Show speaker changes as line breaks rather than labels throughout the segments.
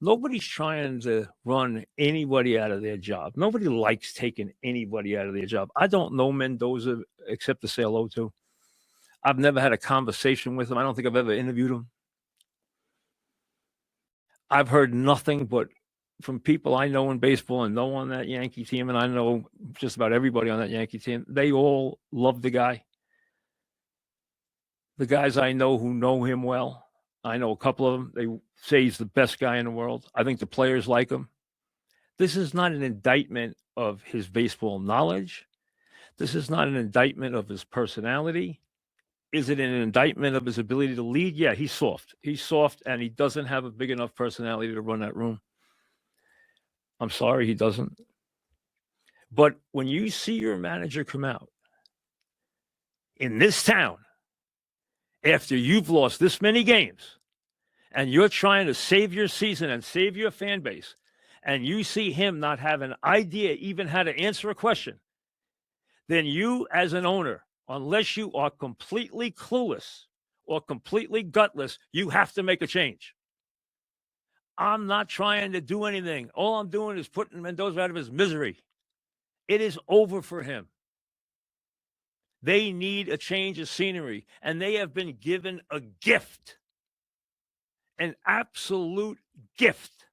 Nobody's trying to run anybody out of their job. Nobody likes taking anybody out of their job. I don't know Mendoza except to say hello to. I've never had a conversation with him. I don't think I've ever interviewed him. I've heard nothing but from people I know in baseball and know on that Yankee team, and I know just about everybody on that Yankee team. They all love the guy. The guys I know who know him well, I know a couple of them. They say he's the best guy in the world. I think the players like him. This is not an indictment of his baseball knowledge. This is not an indictment of his personality. Is it an indictment of his ability to lead? Yeah, he's soft. He's soft, and he doesn't have a big enough personality to run that room. I'm sorry, he doesn't. But when you see your manager come out in this town after you've lost this many games and you're trying to save your season and save your fan base, and you see him not have an idea even how to answer a question, then you as an owner, unless you are completely clueless or completely gutless, you have to make a change. I'm not trying to do anything. All I'm doing is putting Mendoza out of his misery. It is over for him. They need a change of scenery, and they have been given a gift, an absolute gift.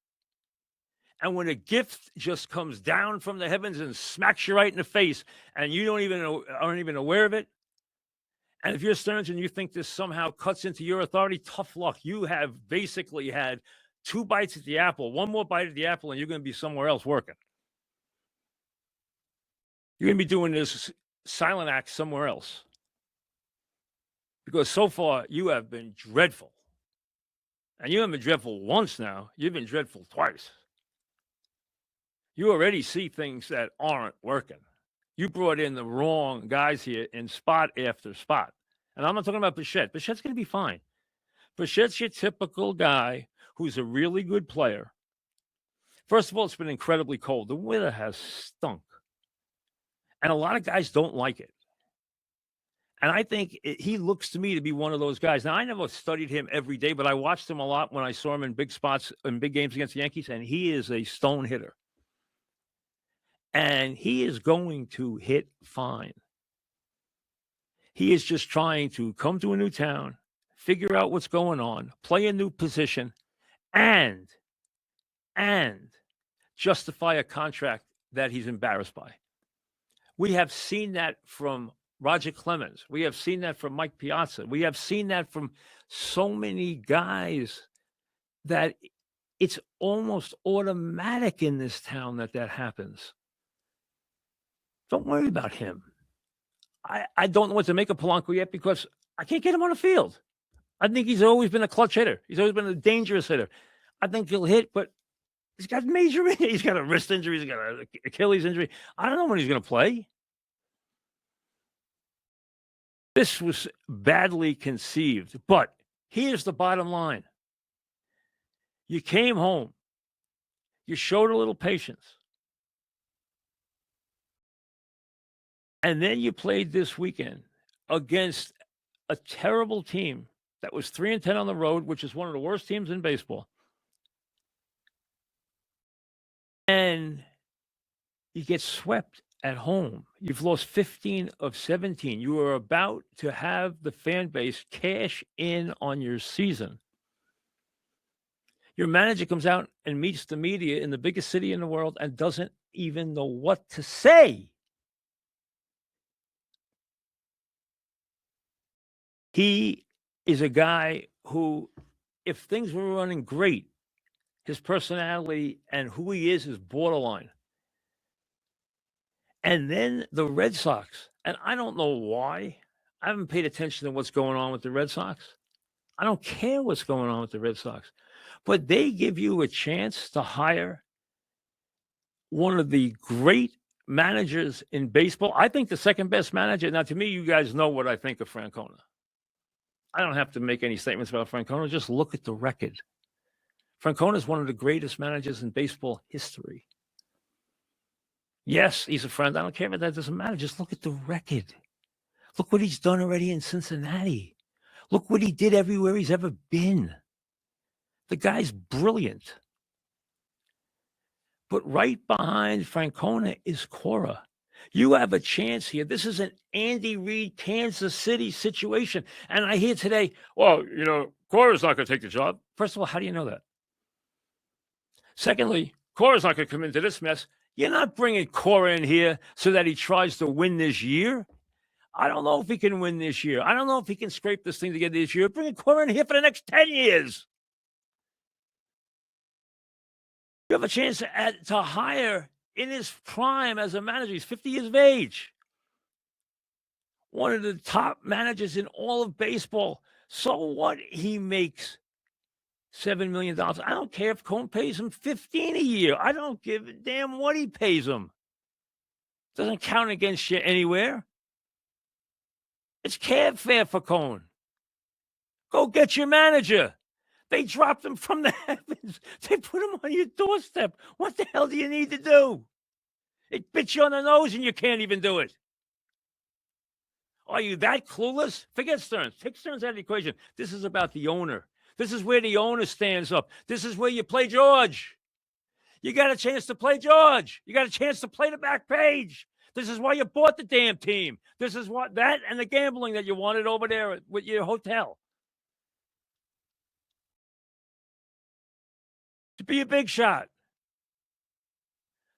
And when a gift just comes down from the heavens and smacks you right in the face, and you aren't even aware of it, and if you're Stearns and you think this somehow cuts into your authority, tough luck. You have basically had 2 bites at the apple, one more bite at the apple, and you're going to be somewhere else working. You're going to be doing this silent act somewhere else. Because so far, you have been dreadful. And you haven't been dreadful once now. You've been dreadful twice. You already see things that aren't working. You brought in the wrong guys here in spot after spot. And I'm not talking about Bichette. Bichette's going to be fine. Bichette's your typical guy who's a really good player. First of all, it's been incredibly cold. The weather has stunk. And a lot of guys don't like it. And I think he looks to me to be one of those guys. Now, I never studied him every day, but I watched him a lot when I saw him in big spots, in big games against the Yankees, and he is a stone hitter. And he is going to hit fine. He is just trying to come to a new town, figure out what's going on, play a new position, and justify a contract that he's embarrassed by. We have seen that from Roger Clemens. We have seen that from Mike Piazza. We have seen that from so many guys that it's almost automatic in this town that happens. Don't worry about him. I don't know what to make of Polanco yet because I can't get him on the field. I think he's always been a clutch hitter. He's always been a dangerous hitter. I think he'll hit, but he's got major injuries. He's got a wrist injury. He's got an Achilles injury. I don't know when he's going to play. This was badly conceived, but here's the bottom line. You came home. You showed a little patience. And then you played this weekend against a terrible team that was 3-10 on the road, which is one of the worst teams in baseball. And you get swept at home. You've lost 15 of 17. You are about to have the fan base cash in on your season. Your manager comes out and meets the media in the biggest city in the world and doesn't even know what to say. He is a guy who, if things were running great, his personality and who he is borderline. And then the Red Sox, and I don't know why. I haven't paid attention to what's going on with the Red Sox. I don't care what's going on with the Red Sox. But they give you a chance to hire one of the great managers in baseball. I think the second best manager. Now, to me, you guys know what I think of Francona. I don't have to make any statements about Francona. Just look at the record. Francona is one of the greatest managers in baseball history. Yes, he's a friend. I don't care if that doesn't matter. Just look at the record. Look what he's done already in Cincinnati. Look what he did everywhere he's ever been. The guy's brilliant. But right behind Francona is Cora. You have a chance here. This is an Andy Reid, Kansas City situation. And I hear today, well, Cora's not going to take the job. First of all, how do you know that? Secondly, Cora's not going to come into this mess. You're not bringing Cora in here so that he tries to win this year. I don't know if he can win this year. I don't know if he can scrape this thing together this year. Bring Cora in here for the next 10 years. You have a chance to hire in his prime as a manager. He's 50 years of age. One of the top managers in all of baseball. So what? He makes $7 million. I don't care if Cohen pays him $15 a year. I don't give a damn what he pays him. Doesn't count against you anywhere. It's cab fare for Cohen. Go get your manager. They dropped him from the heavens. They put him on your doorstep. What the hell do you need to do? It bit you on the nose and you can't even do it. Are you that clueless? Forget Stearns. Take Stearns out of the equation. This is about the owner. This is where the owner stands up. This is where you play George. You got a chance to play George. You got a chance to play the back page. This is why you bought the damn team. This is what that and the gambling that you wanted over there with your hotel. To be a big shot.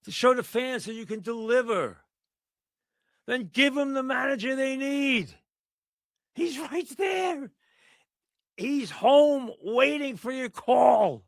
To show the fans that you can deliver. Then give them the manager they need. He's right there. He's home waiting for your call.